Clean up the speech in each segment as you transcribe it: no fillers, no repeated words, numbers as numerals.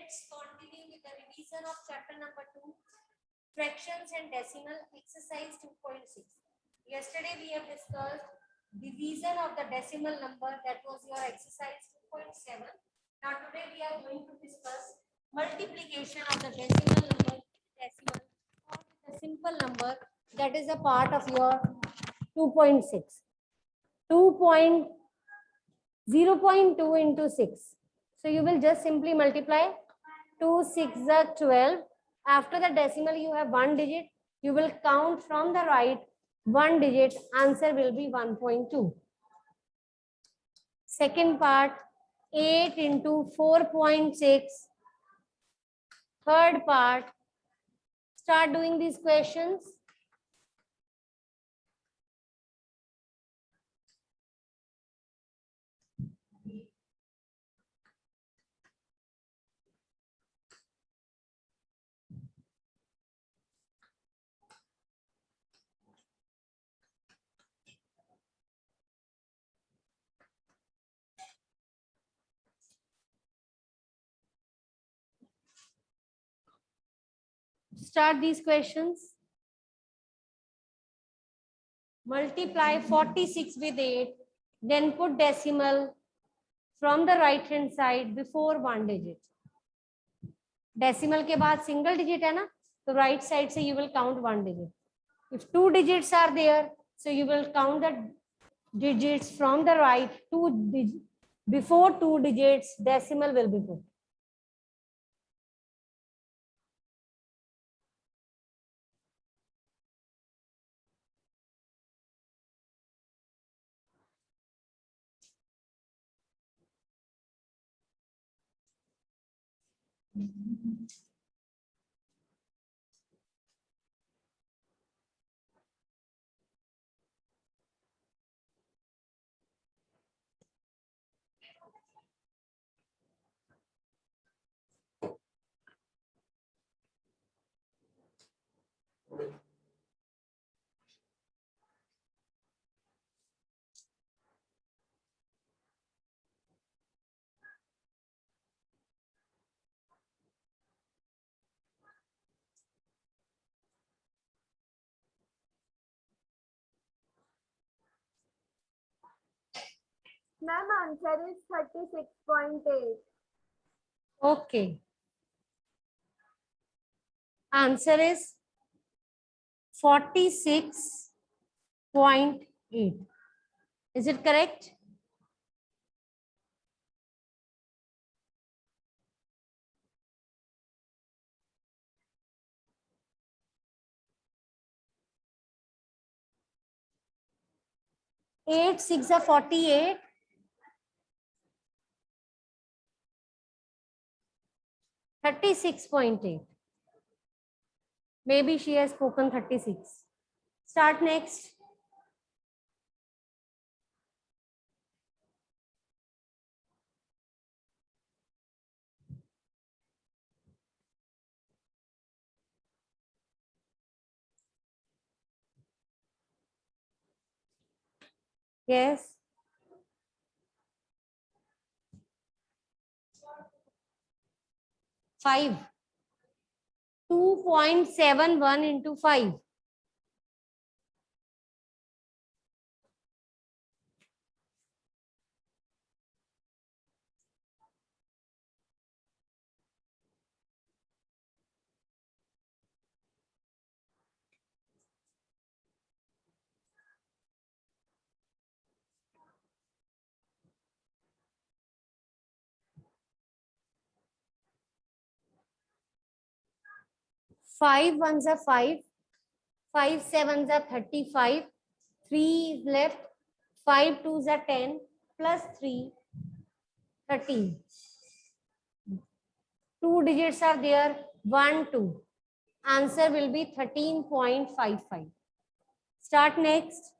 Let's continue with the revision of chapter number 2, fractions and decimal, exercise 2.6. Yesterday we have discussed division of the decimal number, that was your exercise 2.7. Now today we are going to discuss multiplication of the decimal number or the simple number, that is a part of your 2.6. 0.2 into 6. So you will just simply multiply 2 6 are 12. After the decimal you have one digit. You will count from the right one digit. Answer will be 1.2. Second part, 8 into 4.6. Third part, start doing these questions. Start these questions. Multiply 46 with 8, then put decimal from the right hand side before one digit. Decimal के बाद single digit है ना, तो right side से you will count one digit. If two digits are there, so you will count the digits from the right before two digits, decimal will be put. Ma'am, answer is 36.8. Okay. Answer is 46.8. Is it correct? Eight 6 are 48. 36.8. Maybe she has spoken 36. Start next. Yes. Five. 2.71 into 5. Five ones are 5. 5 sevens are 35. 3 is left. 5 twos are 10 plus 3, 13. Two digits are there, 1, 2. Answer will be 13.55. Start next.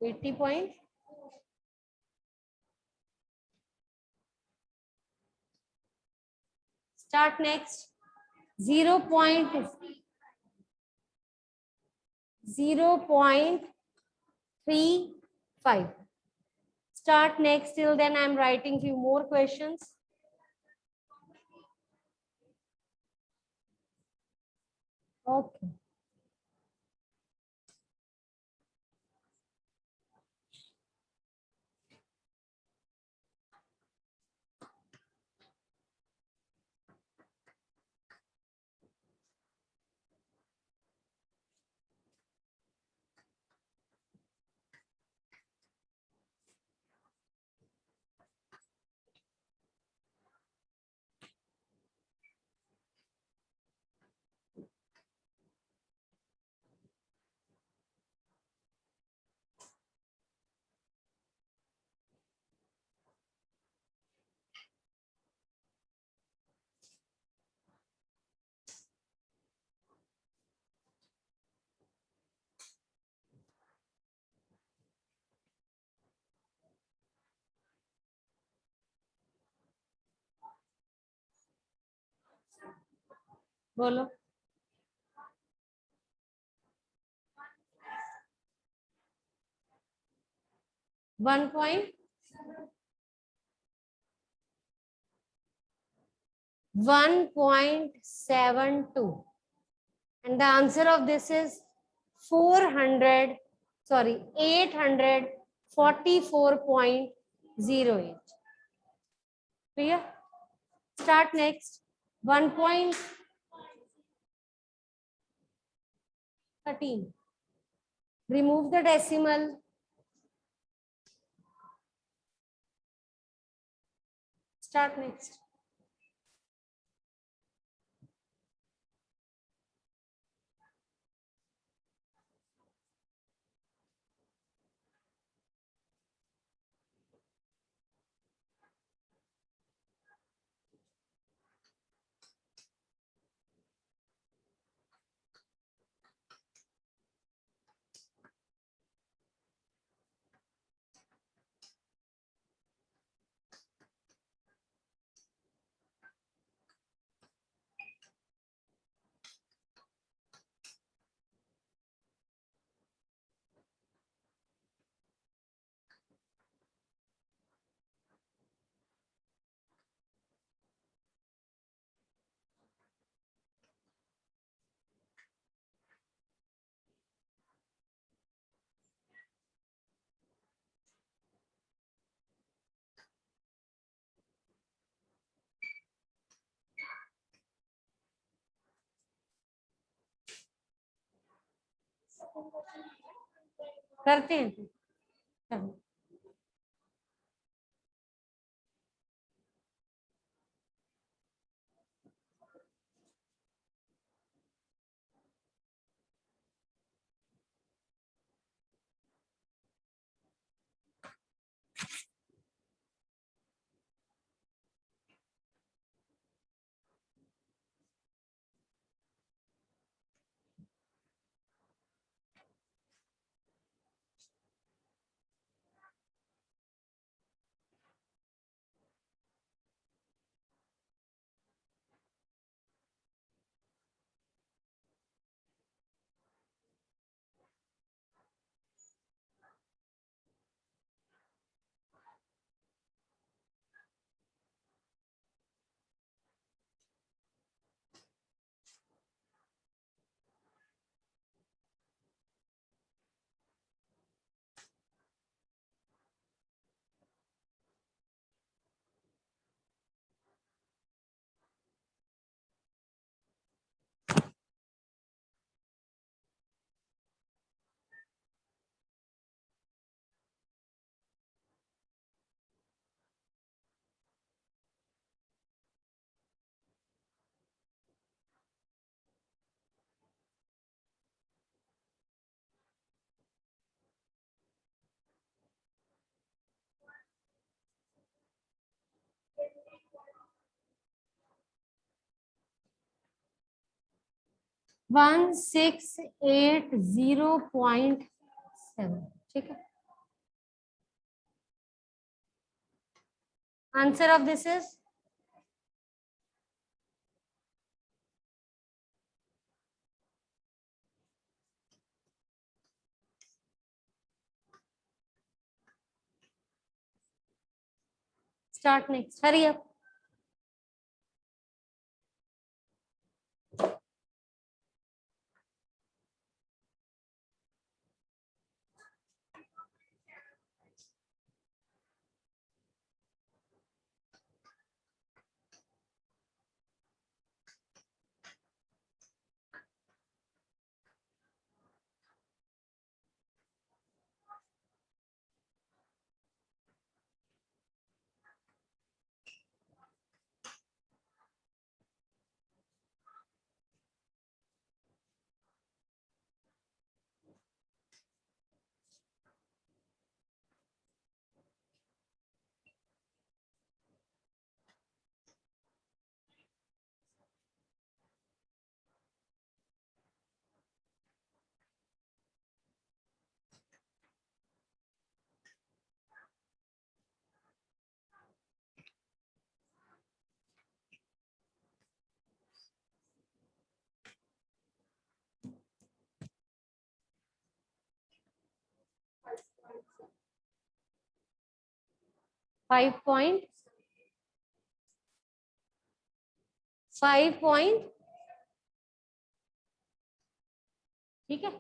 $80. Start next. 0.35. Start next. Till then, I'm writing few more questions. Okay. बोलो. 1.72, and the answer of this is 844.08. Clear? Start next. 1.13. Remove the decimal. Start next. करते हैं. चलो. One 1680.7. ठीक है. Answer of this is Start next. Hurry up. Five point. ठीक है,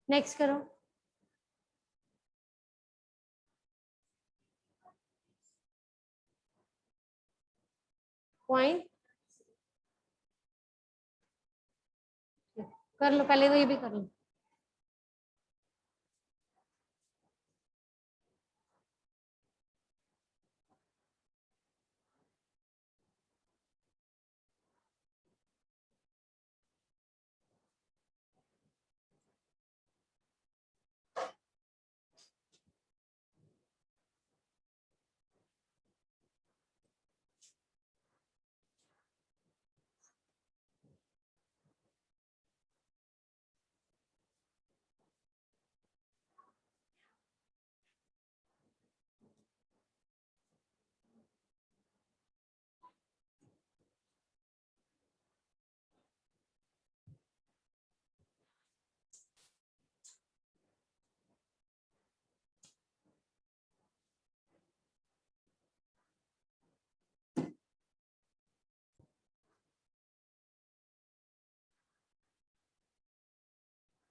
next करो. Point कर लो, पहले तो ये भी कर लो.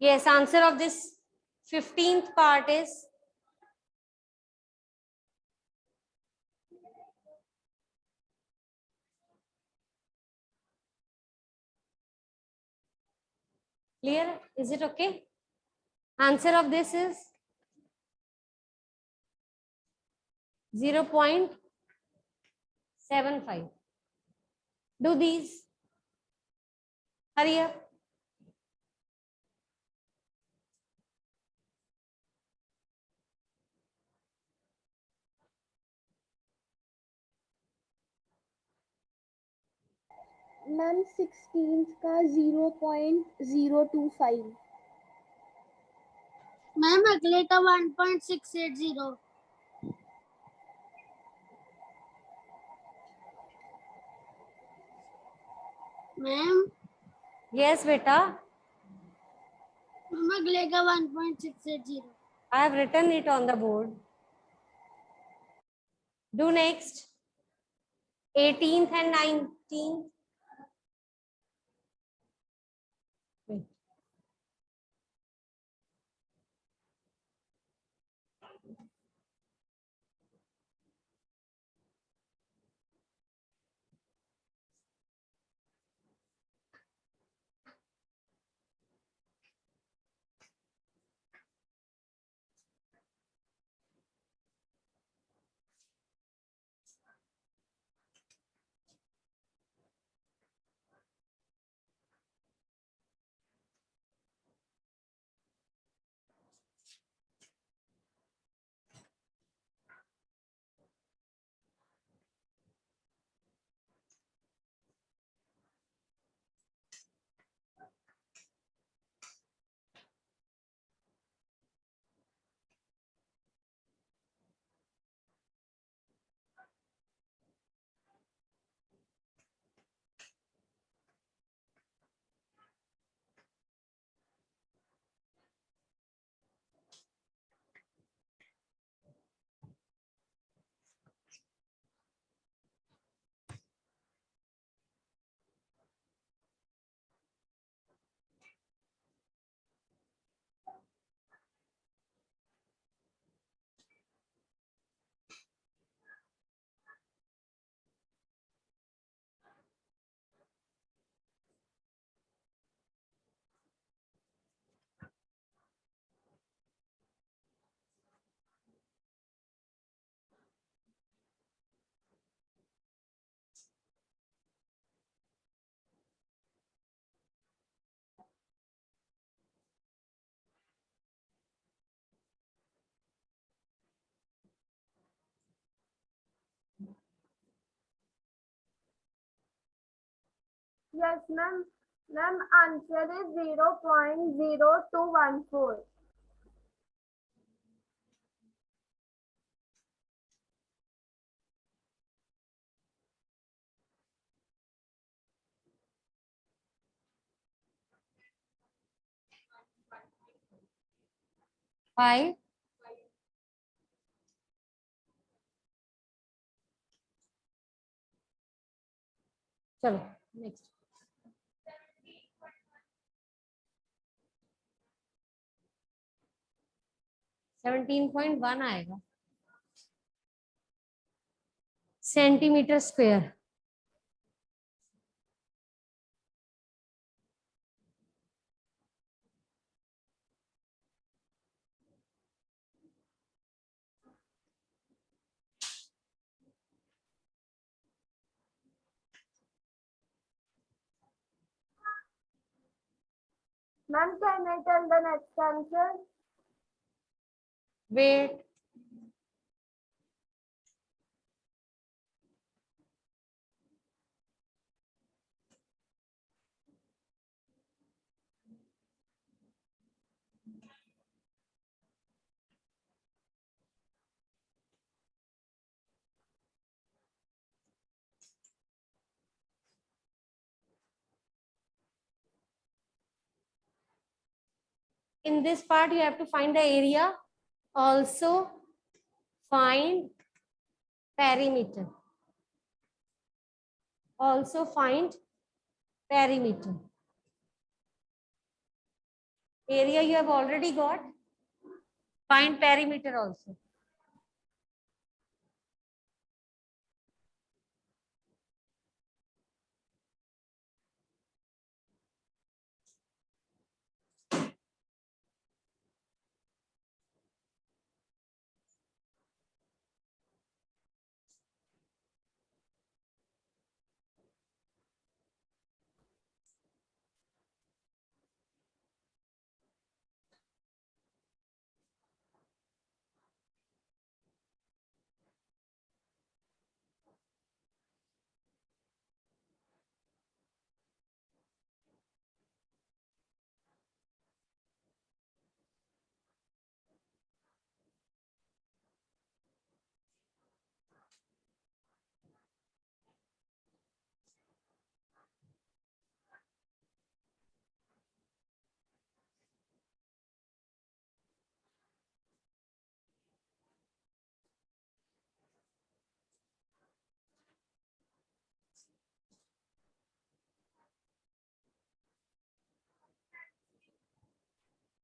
Yes, answer of this 15th part is clear. Is it okay? Answer of this is 0.75. Do these. Hurry up. Ma'am 16th का 0.025. मैम अगले का 1.680. Ma'am Yes, beta. मैम अगले का 1.680. I have written it on the board. Do next. 18th and 19th. Wait. Yes, ma'am. Ma'am, answer is 0.0214. Five. चलो next 17.1 आएगा centimetre square. Ma'am, can I tell the next answer? Wait. In this part, you have to find the area. Also, find perimeter. Also, find perimeter. Area you have already got. Find perimeter also.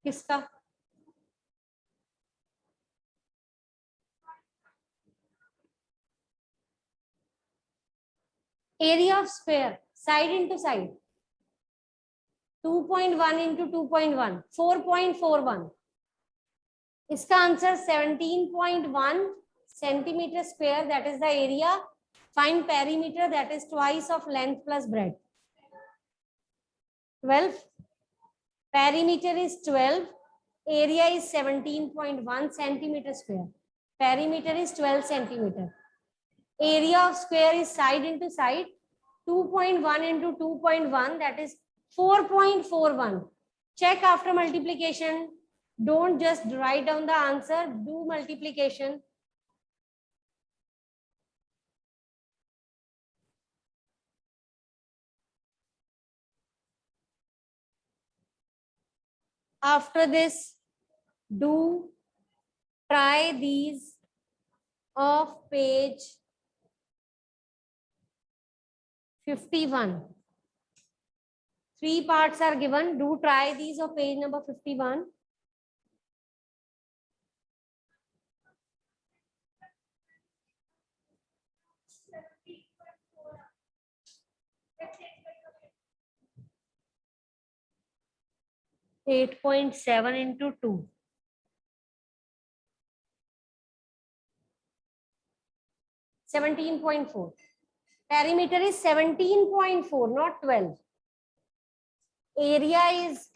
किसका? Area of square, side into side. 2.1 into 2.1, 4.41. इसका answer 17.1 centimeter square, that is the area. Find perimeter, that is twice of length plus breadth. 12. Perimeter is 12. Area is 17.1 centimeter square. Perimeter is 12 centimeter. Area of square is side into side. 2.1 into 2.1, that is 4.41. Check after multiplication. Don't just write down the answer. Do multiplication. After this, do try these of page 51. 3 parts are given. Do try these of page number 51. Eight 8.7 into 2. 17.4. Perimeter is 17.4, not 12. Area is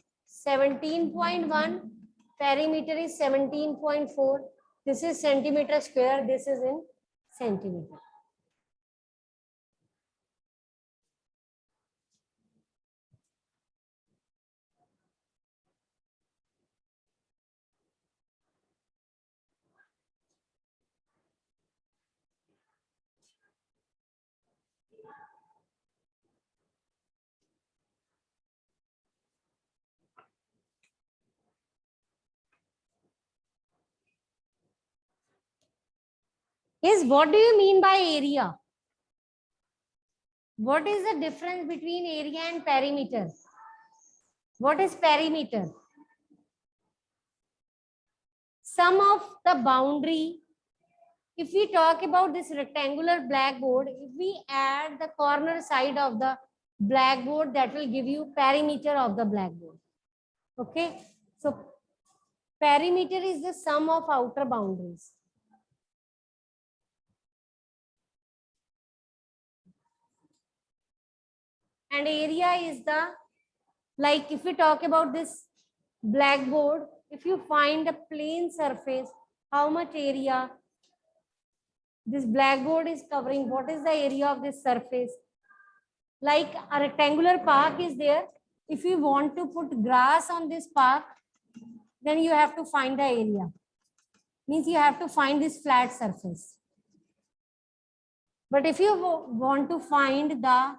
17.1. Perimeter is 17.4. This is centimeter square. This is in centimeter. Yes, what do you mean by area? What is the difference between area and perimeter? What is perimeter? Sum of the boundary. If we talk about this rectangular blackboard, if we add the corner side of the blackboard, that will give you perimeter of the blackboard. Okay, so perimeter is the sum of outer boundaries. And area is the, like if we talk about this blackboard, if you find a plain surface, how much area this blackboard is covering, what is the area of this surface? Like a rectangular park is there. If you want to put grass on this park, then you have to find the area. Means you have to find this flat surface. But if you want to find the,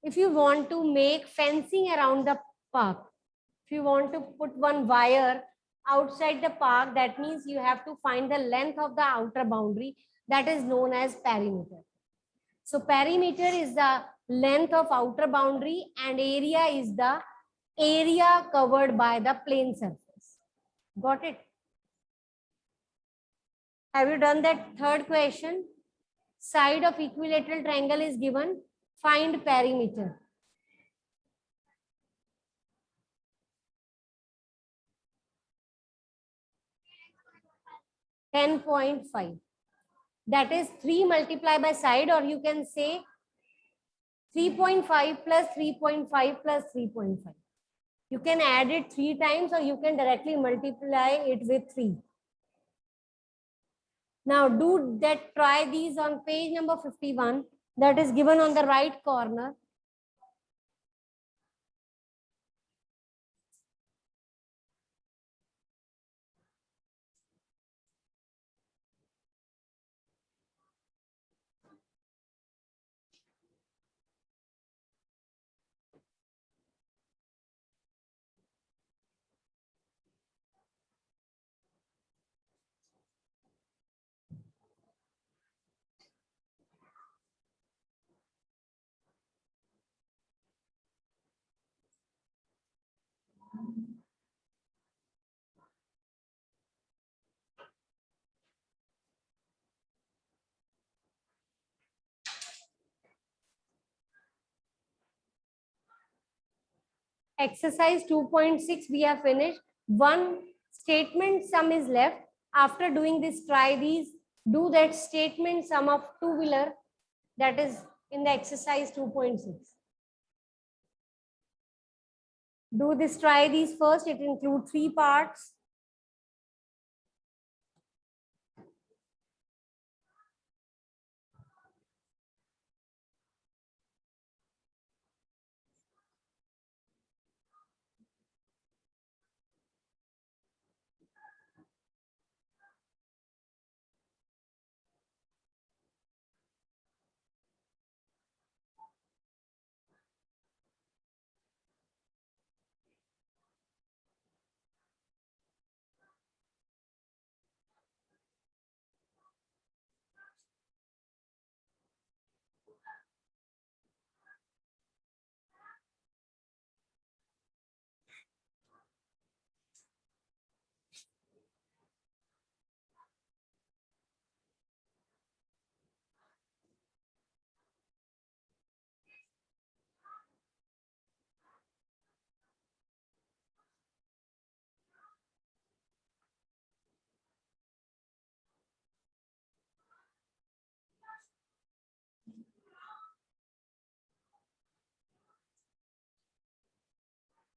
if you want to make fencing around the park, if you want to put one wire outside the park, that means you have to find the length of the outer boundary, that is known as perimeter. So perimeter is the length of outer boundary and area is the area covered by the plane surface. Got it? Have you done that third question? Side of equilateral triangle is given. Find perimeter. $10.5. That is 3 multiplied by side, or you can say 3.5 plus 3.5 plus 3.5. You can add it 3 times or you can directly multiply it with 3. Now do that, try these on page number 51, that is given on the right corner. Exercise 2.6 we have finished. One statement sum is left. After doing this, try these. Do that statement sum of two-wheeler, that is in the exercise 2.6. Do this, try these first. It includes 3 parts.